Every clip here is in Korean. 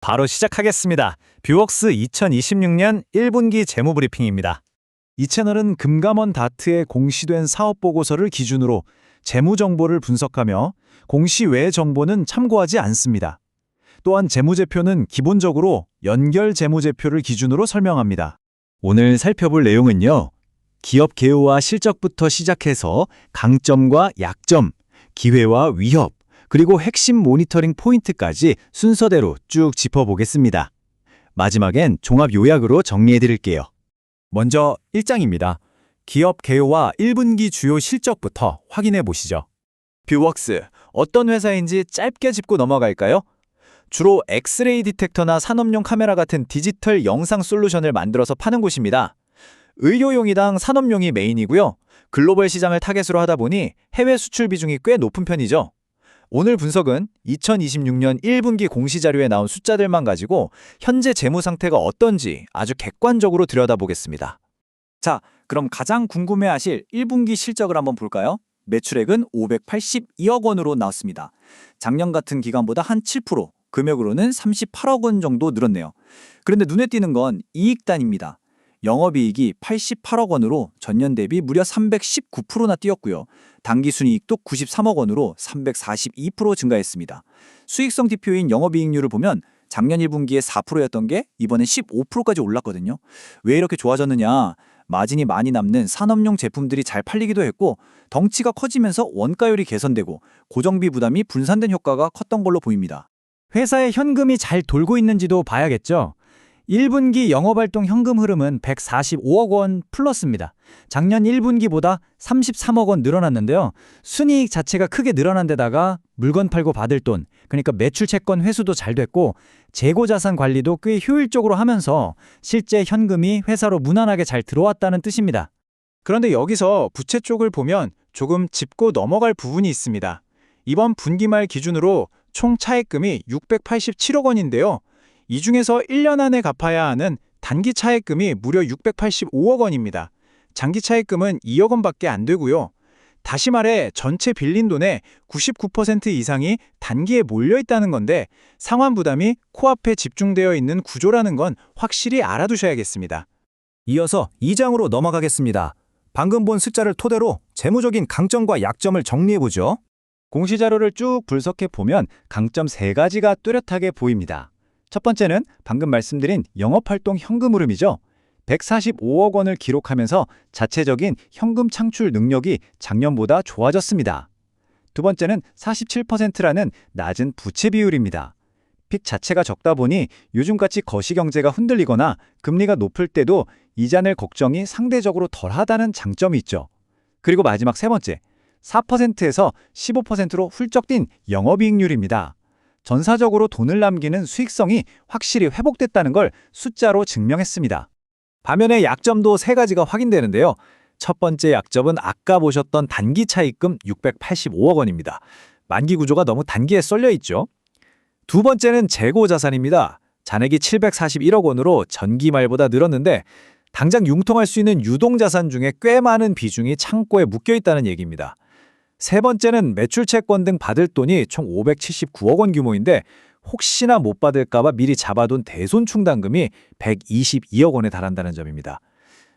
바로 시작하겠습니다. 뷰웍스 2026년 1분기 재무 브리핑입니다. 이 채널은 금감원 다트에 공시된 사업 보고서를 기준으로 재무 정보를 분석하며 공시 외 정보는 참고하지 않습니다. 또한 재무제표는 기본적으로 연결 재무제표를 기준으로 설명합니다. 오늘 살펴볼 내용은요. 기업 개요와 실적부터 시작해서 강점과 약점, 기회와 위협, 그리고 핵심 모니터링 포인트까지 순서대로 쭉 짚어보겠습니다. 마지막엔 종합 요약으로 정리해드릴게요. 먼저 1장입니다. 기업 개요와 1분기 주요 실적부터 확인해 보시죠. 뷰웍스, 어떤 회사인지 짧게 짚고 넘어갈까요? 주로 엑스레이 디텍터나 산업용 카메라 같은 디지털 영상 솔루션을 만들어서 파는 곳입니다. 의료용이당 산업용이 메인이고요. 글로벌 시장을 타겟으로 하다 보니 해외 수출 비중이 꽤 높은 편이죠. 오늘 분석은 2026년 1분기 공시자료에 나온 숫자들만 가지고 현재 재무 상태가 어떤지 아주 객관적으로 들여다보겠습니다. 자, 그럼 가장 궁금해하실 1분기 실적을 한번 볼까요? 매출액은 582억 원으로 나왔습니다. 작년 같은 기간보다 한 7%, 금액으로는 38억 원 정도 늘었네요. 그런데 눈에 띄는 건 이익단입니다. 영업이익이 88억 원으로 전년 대비 무려 319%나 뛰었고요. 당기순이익도 93억 원으로 342% 증가했습니다. 수익성 지표인 영업이익률을 보면 작년 1분기에 4%였던 게 이번엔 15%까지 올랐거든요. 왜 이렇게 좋아졌느냐? 마진이 많이 남는 산업용 제품들이 잘 팔리기도 했고 덩치가 커지면서 원가율이 개선되고 고정비 부담이 분산된 효과가 컸던 걸로 보입니다. 회사의 현금이 잘 돌고 있는지도 봐야겠죠. 1분기 영업활동 현금 흐름은 145억 원 플러스입니다. 작년 1분기보다 33억 원 늘어났는데요. 순이익 자체가 크게 늘어난 데다가 물건 팔고 받을 돈, 그러니까 매출 채권 회수도 잘 됐고 재고자산 관리도 꽤 효율적으로 하면서 실제 현금이 회사로 무난하게 잘 들어왔다는 뜻입니다. 그런데 여기서 부채 쪽을 보면 조금 짚고 넘어갈 부분이 있습니다. 이번 분기 말 기준으로 총 차액금이 687억 원인데요. 이 중에서 1년 안에 갚아야 하는 단기 차액금이 무려 685억 원입니다. 장기 차액금은 2억 원밖에 안 되고요. 다시 말해 전체 빌린 돈의 99% 이상이 단기에 몰려 있다는 건데 상환 부담이 코앞에 집중되어 있는 구조라는 건 확실히 알아두셔야겠습니다. 이어서 2장으로 넘어가겠습니다. 방금 본 숫자를 토대로 재무적인 강점과 약점을 정리해보죠. 공시자료를 쭉 분석해보면 강점 3가지가 뚜렷하게 보입니다. 첫 번째는 방금 말씀드린 영업활동 현금 흐름이죠. 145억 원을 기록하면서 자체적인 현금 창출 능력이 작년보다 좋아졌습니다. 두 번째는 47%라는 낮은 부채 비율입니다. 픽 자체가 적다 보니 요즘같이 거시경제가 흔들리거나 금리가 높을 때도 이자 낼 걱정이 상대적으로 덜하다는 장점이 있죠. 그리고 마지막 세 번째, 4%에서 15%로 훌쩍 뛴 영업이익률입니다. 전사적으로 돈을 남기는 수익성이 확실히 회복됐다는 걸 숫자로 증명했습니다. 반면에 약점도 3가지가 확인되는데요. 첫 번째 약점은 아까 보셨던 단기 차입금 685억 원입니다. 만기 구조가 너무 단기에 쏠려 있죠. 두 번째는 재고 자산입니다. 잔액이 741억 원으로 전기 말보다 늘었는데 당장 융통할 수 있는 유동 자산 중에 꽤 많은 비중이 창고에 묶여 있다는 얘기입니다. 세 번째는 매출 채권 등 받을 돈이 총 579억 원 규모인데 혹시나 못 받을까봐 미리 잡아둔 대손 충당금이 122억 원에 달한다는 점입니다.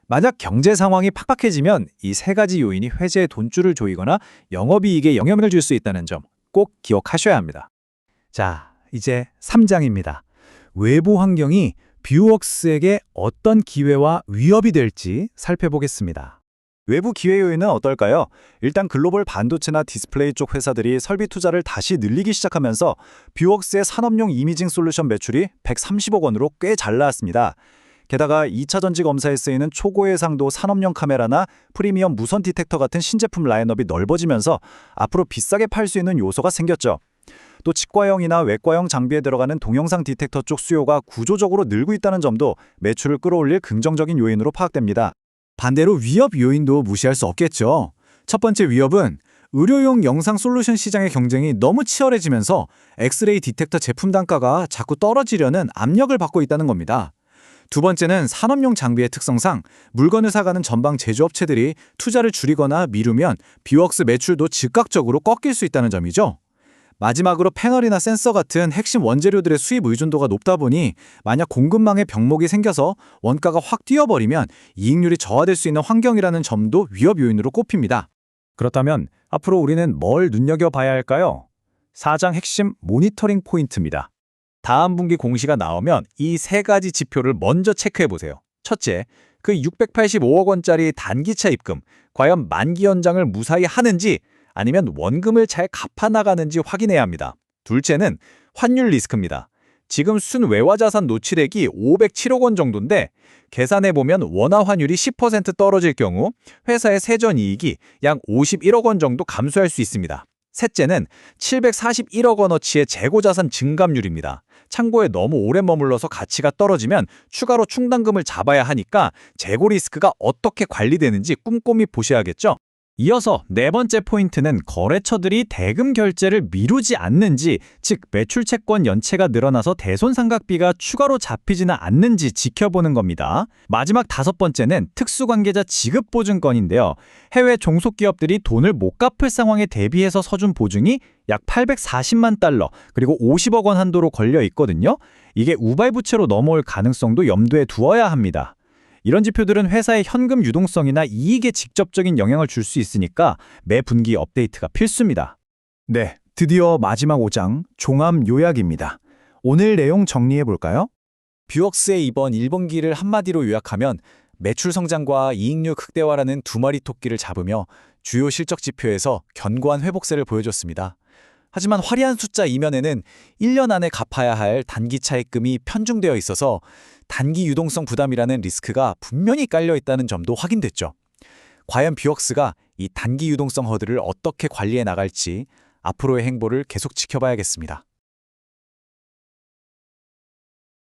만약 경제 상황이 팍팍해지면 이 3가지 요인이 회사의 돈줄을 조이거나 영업이익에 영향을 줄 수 있다는 점 꼭 기억하셔야 합니다. 자, 이제 3장입니다. 외부 환경이 뷰웍스에게 어떤 기회와 위협이 될지 살펴보겠습니다. 외부 기회 요인은 어떨까요? 일단 글로벌 반도체나 디스플레이 쪽 회사들이 설비 투자를 다시 늘리기 시작하면서 뷰웍스의 산업용 이미징 솔루션 매출이 130억 원으로 꽤 잘 나왔습니다. 게다가 2차 전지 검사에 쓰이는 초고해상도 산업용 카메라나 프리미엄 무선 디텍터 같은 신제품 라인업이 넓어지면서 앞으로 비싸게 팔 수 있는 요소가 생겼죠. 또 치과형이나 외과형 장비에 들어가는 동영상 디텍터 쪽 수요가 구조적으로 늘고 있다는 점도 매출을 끌어올릴 긍정적인 요인으로 파악됩니다. 반대로 위협 요인도 무시할 수 없겠죠. 첫 번째 위협은 의료용 영상 솔루션 시장의 경쟁이 너무 치열해지면서 엑스레이 디텍터 제품 단가가 자꾸 떨어지려는 압력을 받고 있다는 겁니다. 두 번째는 산업용 장비의 특성상 물건을 사가는 전방 제조업체들이 투자를 줄이거나 미루면 뷰웍스 매출도 즉각적으로 꺾일 수 있다는 점이죠. 마지막으로 패널이나 센서 같은 핵심 원재료들의 수입 의존도가 높다 보니 만약 공급망에 병목이 생겨서 원가가 확 뛰어버리면 이익률이 저하될 수 있는 환경이라는 점도 위협 요인으로 꼽힙니다. 그렇다면 앞으로 우리는 뭘 눈여겨봐야 할까요? 4장 핵심 모니터링 포인트입니다. 다음 분기 공시가 나오면 이 세 가지 지표를 먼저 체크해보세요. 첫째, 그 685억 원짜리 단기차 입금, 과연 만기 연장을 무사히 하는지 아니면 원금을 잘 갚아나가는지 확인해야 합니다. 둘째는 환율 리스크입니다. 지금 순외화 자산 노출액이 507억 원 정도인데 계산해보면 원화 환율이 10% 떨어질 경우 회사의 세전이익이 약 51억 원 정도 감소할 수 있습니다. 셋째는 741억 원어치의 재고자산 증감률입니다. 창고에 너무 오래 머물러서 가치가 떨어지면 추가로 충당금을 잡아야 하니까 재고 리스크가 어떻게 관리되는지 꼼꼼히 보셔야겠죠? 이어서 네 번째 포인트는 거래처들이 대금 결제를 미루지 않는지, 즉 매출 채권 연체가 늘어나서 대손상각비가 추가로 잡히지는 않는지 지켜보는 겁니다. 마지막 다섯 번째는 특수관계자 지급보증건인데요. 해외 종속기업들이 돈을 못 갚을 상황에 대비해서 서준 보증이 약 840만 달러, 그리고 50억 원 한도로 걸려 있거든요. 이게 우발부채로 넘어올 가능성도 염두에 두어야 합니다. 이런 지표들은 회사의 현금 유동성이나 이익에 직접적인 영향을 줄 수 있으니까 매 분기 업데이트가 필수입니다. 네, 드디어 마지막 5장 종합 요약입니다. 오늘 내용 정리해 볼까요? 뷰웍스의 이번 1분기를 한마디로 요약하면 매출 성장과 이익률 극대화라는 두 마리 토끼를 잡으며 주요 실적 지표에서 견고한 회복세를 보여줬습니다. 하지만 화려한 숫자 이면에는 1년 안에 갚아야 할 단기 차입금이 편중되어 있어서 단기 유동성 부담이라는 리스크가 분명히 깔려 있다는 점도 확인됐죠. 과연 뷰웍스가 이 단기 유동성 허들을 어떻게 관리해 나갈지 앞으로의 행보를 계속 지켜봐야겠습니다.